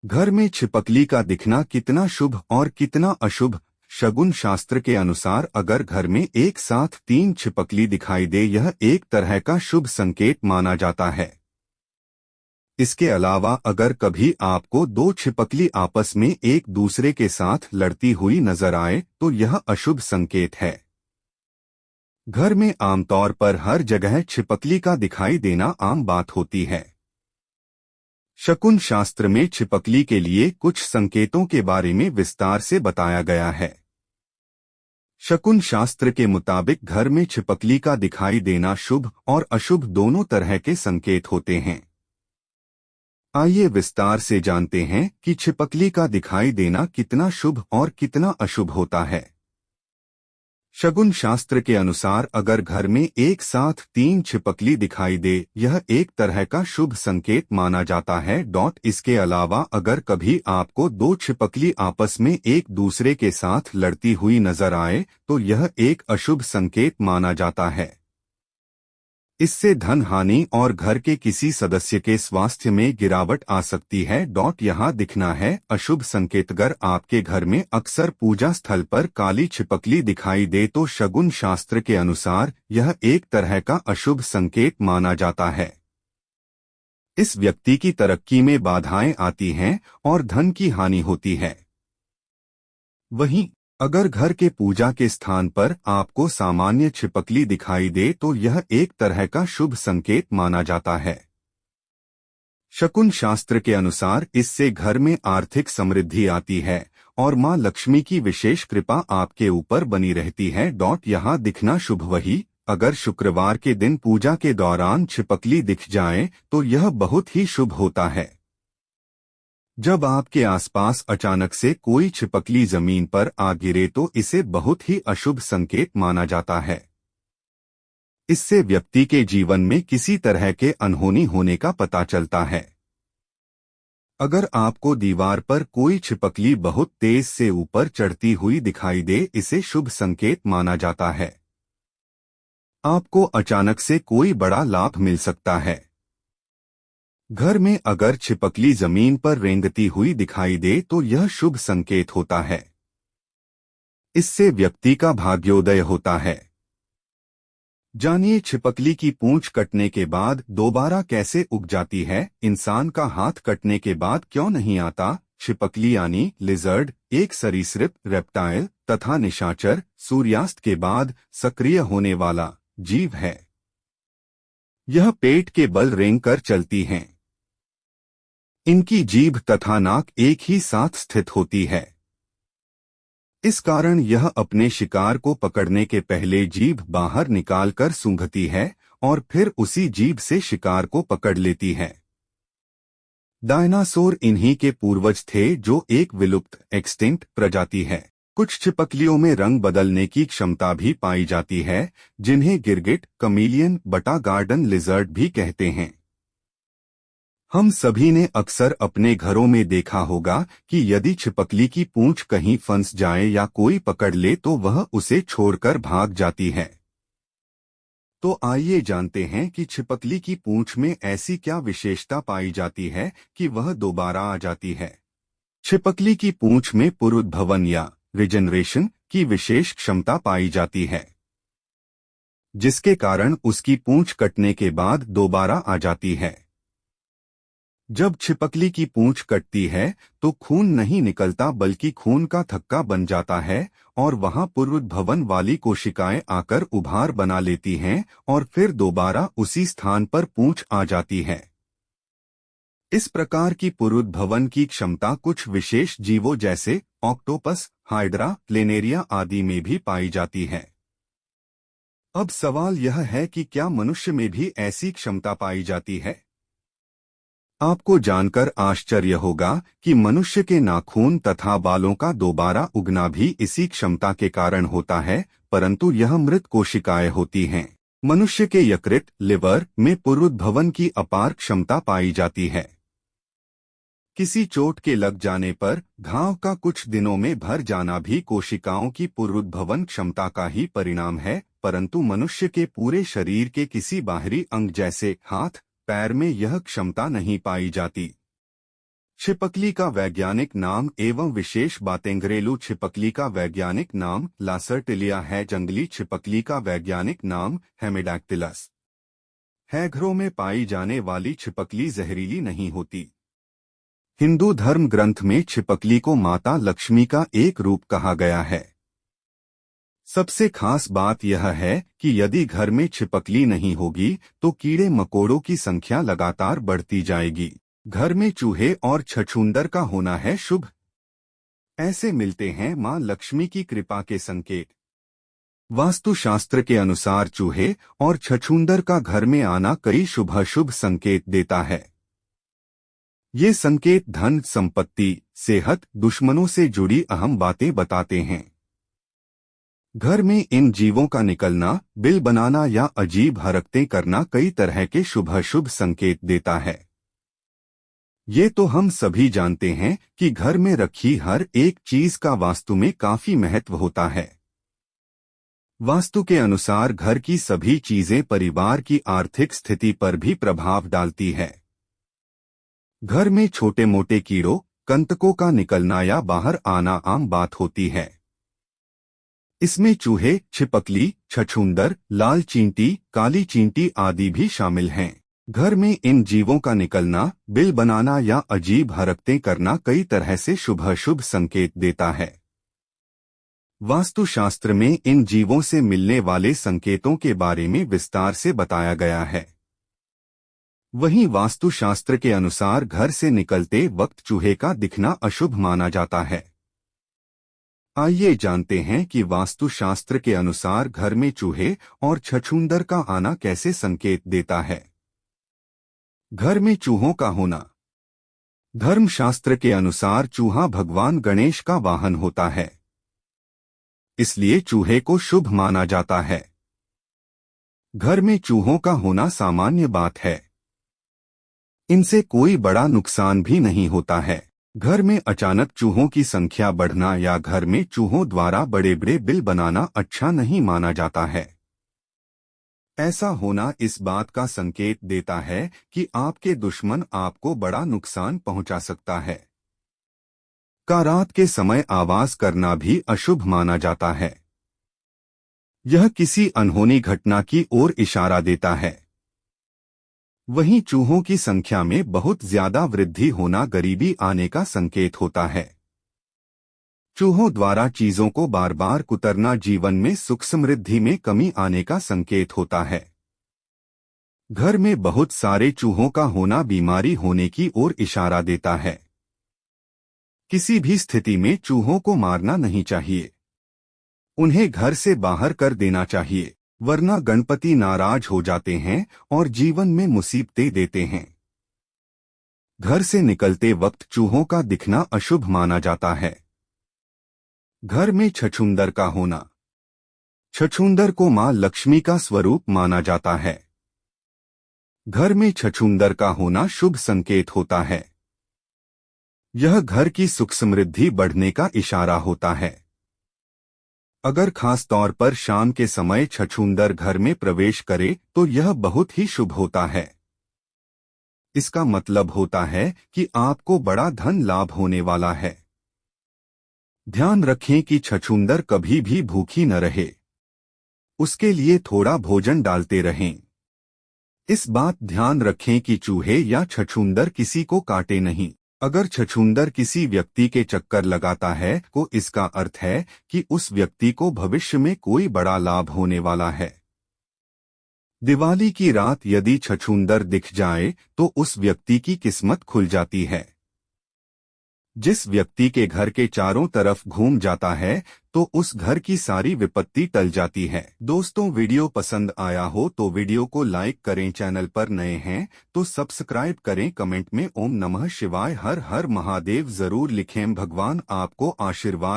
घर में छिपकली का दिखना कितना शुभ और कितना अशुभ। शगुन शास्त्र के अनुसार अगर घर में एक साथ 3 छिपकली दिखाई दे, यह एक तरह का शुभ संकेत माना जाता है। इसके अलावा अगर कभी आपको 2 छिपकली आपस में एक दूसरे के साथ लड़ती हुई नजर आए तो यह अशुभ संकेत है। घर में आमतौर पर हर जगह छिपकली का दिखाई देना आम बात होती है। शकुन शास्त्र में छिपकली के लिए कुछ संकेतों के बारे में विस्तार से बताया गया है। शकुन शास्त्र के मुताबिक घर में छिपकली का दिखाई देना शुभ और अशुभ दोनों तरह के संकेत होते हैं। आइए विस्तार से जानते हैं कि छिपकली का दिखाई देना कितना शुभ और कितना अशुभ होता है। शगुन शास्त्र के अनुसार अगर घर में एक साथ 3 छिपकली दिखाई दे, यह एक तरह का शुभ संकेत माना जाता है। इसके अलावा अगर कभी आपको 2 छिपकली आपस में एक दूसरे के साथ लड़ती हुई नजर आए तो यह एक अशुभ संकेत माना जाता है। इससे धन हानि और घर के किसी सदस्य के स्वास्थ्य में गिरावट आ सकती है। यहाँ दिखना है अशुभ संकेत। अगर आपके घर में अक्सर पूजा स्थल पर काली छिपकली दिखाई दे तो शगुन शास्त्र के अनुसार यह एक तरह का अशुभ संकेत माना जाता है। इस व्यक्ति की तरक्की में बाधाएं आती हैं और धन की हानि होती है। वहीं अगर घर के पूजा के स्थान पर आपको सामान्य छिपकली दिखाई दे तो यह एक तरह का शुभ संकेत माना जाता है। शकुन शास्त्र के अनुसार इससे घर में आर्थिक समृद्धि आती है और मां लक्ष्मी की विशेष कृपा आपके ऊपर बनी रहती है। यहाँ दिखना शुभ। वही अगर शुक्रवार के दिन पूजा के दौरान छिपकली दिख जाए तो यह बहुत ही शुभ होता है। जब आपके आसपास अचानक से कोई छिपकली जमीन पर आ गिरे तो इसे बहुत ही अशुभ संकेत माना जाता है। इससे व्यक्ति के जीवन में किसी तरह के अनहोनी होने का पता चलता है। अगर आपको दीवार पर कोई छिपकली बहुत तेज से ऊपर चढ़ती हुई दिखाई दे, इसे शुभ संकेत माना जाता है। आपको अचानक से कोई बड़ा लाभ मिल सकता है। घर में अगर छिपकली जमीन पर रेंगती हुई दिखाई दे तो यह शुभ संकेत होता है। इससे व्यक्ति का भाग्योदय होता है। जानिए छिपकली की पूंछ कटने के बाद दोबारा कैसे उग जाती है। इंसान का हाथ कटने के बाद क्यों नहीं आता। छिपकली यानी लिजर्ड एक सरीसृप रेप्टाइल तथा निशाचर सूर्यास्त के बाद सक्रिय होने वाला जीव है। यह पेट के बल रेंग कर चलती हैं। इनकी जीभ तथा नाक एक ही साथ स्थित होती है। इस कारण यह अपने शिकार को पकड़ने के पहले जीभ बाहर निकालकर सूंघती है और फिर उसी जीभ से शिकार को पकड़ लेती है। डायनासोर इन्हीं के पूर्वज थे जो एक विलुप्त एक्सटिंक्ट प्रजाति है। कुछ छिपकलियों में रंग बदलने की क्षमता भी पाई जाती है, जिन्हें गिरगिट, कमीलियन, बटा गार्डन लिजर्ड भी कहते हैं। हम सभी ने अक्सर अपने घरों में देखा होगा कि यदि छिपकली की पूंछ कहीं फंस जाए या कोई पकड़ ले तो वह उसे छोड़कर भाग जाती है। तो आइए जानते हैं कि छिपकली की पूंछ में ऐसी क्या विशेषता पाई जाती है कि वह दोबारा आ जाती है। छिपकली की पूंछ में पुनरुद्भवन या रिजेनरेशन की विशेष क्षमता पाई जाती है, जिसके कारण उसकी पूंछ कटने के बाद दोबारा आ जाती है। जब छिपकली की पूंछ कटती है तो खून नहीं निकलता बल्कि खून का थक्का बन जाता है और वहां पुनरुद्भवन वाली कोशिकाएं आकर उभार बना लेती हैं और फिर दोबारा उसी स्थान पर पूंछ आ जाती है। इस प्रकार की पुनरुद्भवन की क्षमता कुछ विशेष जीवों जैसे ऑक्टोपस, हाइड्रा, प्लेनेरिया आदि में भी पाई जाती है। अब सवाल यह है कि क्या मनुष्य में भी ऐसी क्षमता पाई जाती है। आपको जानकर आश्चर्य होगा कि मनुष्य के नाखून तथा बालों का दोबारा उगना भी इसी क्षमता के कारण होता है, परंतु यह मृत कोशिकाएं होती हैं। मनुष्य के यकृत, लिवर में पुनरुद्भवन की अपार क्षमता पाई जाती है। किसी चोट के लग जाने पर घाव का कुछ दिनों में भर जाना भी कोशिकाओं की पुनरुद्भवन क्षमता का ही परिणाम है, परंतु मनुष्य के पूरे शरीर के किसी बाहरी अंग जैसे हाथ, पैर में यह क्षमता नहीं पाई जाती। छिपकली का वैज्ञानिक नाम एवं विशेष बातें। घरेलू छिपकली का वैज्ञानिक नाम लासर्टिलिया है। जंगली छिपकली का वैज्ञानिक नाम हेमिडैक्टिलस है। घरों में पाई जाने वाली छिपकली जहरीली नहीं होती। हिंदू धर्म ग्रंथ में छिपकली को माता लक्ष्मी का एक रूप कहा गया है। सबसे खास बात यह है कि यदि घर में छिपकली नहीं होगी तो कीड़े मकोड़ों की संख्या लगातार बढ़ती जाएगी। घर में चूहे और छछूंदर का होना है शुभ। ऐसे मिलते हैं मां लक्ष्मी की कृपा के संकेत। वास्तुशास्त्र के अनुसार चूहे और छछूंदर का घर में आना कई शुभ संकेत देता है। ये संकेत धन, संपत्ति, सेहत, दुश्मनों से जुड़ी अहम बातें बताते हैं। घर में इन जीवों का निकलना, बिल बनाना या अजीब हरकतें करना कई तरह के शुभ संकेत देता है। ये तो हम सभी जानते हैं कि घर में रखी हर एक चीज का वास्तु में काफी महत्व होता है। वास्तु के अनुसार घर की सभी चीजें परिवार की आर्थिक स्थिति पर भी प्रभाव डालती है। घर में छोटे मोटे कीड़ों, कंटकों का निकलना या बाहर आना आम बात होती है। इसमें चूहे, छिपकली, छछूंदर, लाल चींटी, काली चींटी आदि भी शामिल हैं। घर में इन जीवों का निकलना, बिल बनाना या अजीब हरकतें करना कई तरह से शुभ संकेत देता है। वास्तुशास्त्र में इन जीवों से मिलने वाले संकेतों के बारे में विस्तार से बताया गया है। वहीं वास्तुशास्त्र के अनुसार घर से निकलते वक्त चूहे का दिखना अशुभ माना जाता है। आइए जानते हैं कि वास्तुशास्त्र के अनुसार घर में चूहे और छछूंदर का आना कैसे संकेत देता है। घर में चूहों का होना। धर्मशास्त्र के अनुसार चूहा भगवान गणेश का वाहन होता है, इसलिए चूहे को शुभ माना जाता है। घर में चूहों का होना सामान्य बात है। इनसे कोई बड़ा नुकसान भी नहीं होता है। घर में अचानक चूहों की संख्या बढ़ना या घर में चूहों द्वारा बड़े बड़े बिल बनाना अच्छा नहीं माना जाता है। ऐसा होना इस बात का संकेत देता है कि आपके दुश्मन आपको बड़ा नुकसान पहुंचा सकता है। रात के समय आवाज करना भी अशुभ माना जाता है। यह किसी अनहोनी घटना की ओर इशारा देता है। वहीं चूहों की संख्या में बहुत ज्यादा वृद्धि होना गरीबी आने का संकेत होता है। चूहों द्वारा चीजों को बार बार कुतरना जीवन में सुख समृद्धि में कमी आने का संकेत होता है। घर में बहुत सारे चूहों का होना बीमारी होने की ओर इशारा देता है। किसी भी स्थिति में चूहों को मारना नहीं चाहिए। उन्हें घर से बाहर कर देना चाहिए, वरना गणपति नाराज हो जाते हैं और जीवन में मुसीबतें देते हैं। घर से निकलते वक्त चूहों का दिखना अशुभ माना जाता है। घर में छछूंदर का होना। छछूंदर को मां लक्ष्मी का स्वरूप माना जाता है। घर में छछूंदर का होना शुभ संकेत होता है। यह घर की सुख समृद्धि बढ़ने का इशारा होता है। अगर खास तौर पर शाम के समय छछूंदर घर में प्रवेश करे तो यह बहुत ही शुभ होता है। इसका मतलब होता है कि आपको बड़ा धन लाभ होने वाला है। ध्यान रखें कि छछूंदर कभी भी भूखी न रहे। उसके लिए थोड़ा भोजन डालते रहें। इस बात ध्यान रखें कि चूहे या छछूंदर किसी को काटे नहीं। अगर छछूंदर किसी व्यक्ति के चक्कर लगाता है तो इसका अर्थ है कि उस व्यक्ति को भविष्य में कोई बड़ा लाभ होने वाला है। दिवाली की रात यदि छछूंदर दिख जाए तो उस व्यक्ति की किस्मत खुल जाती है। जिस व्यक्ति के घर के चारों तरफ घूम जाता है तो उस घर की सारी विपत्ति टल जाती है। दोस्तों, वीडियो पसंद आया हो तो वीडियो को लाइक करें। चैनल पर नए हैं तो सब्सक्राइब करें। कमेंट में ओम नमः शिवाय, हर हर महादेव जरूर लिखें। भगवान आपको आशीर्वाद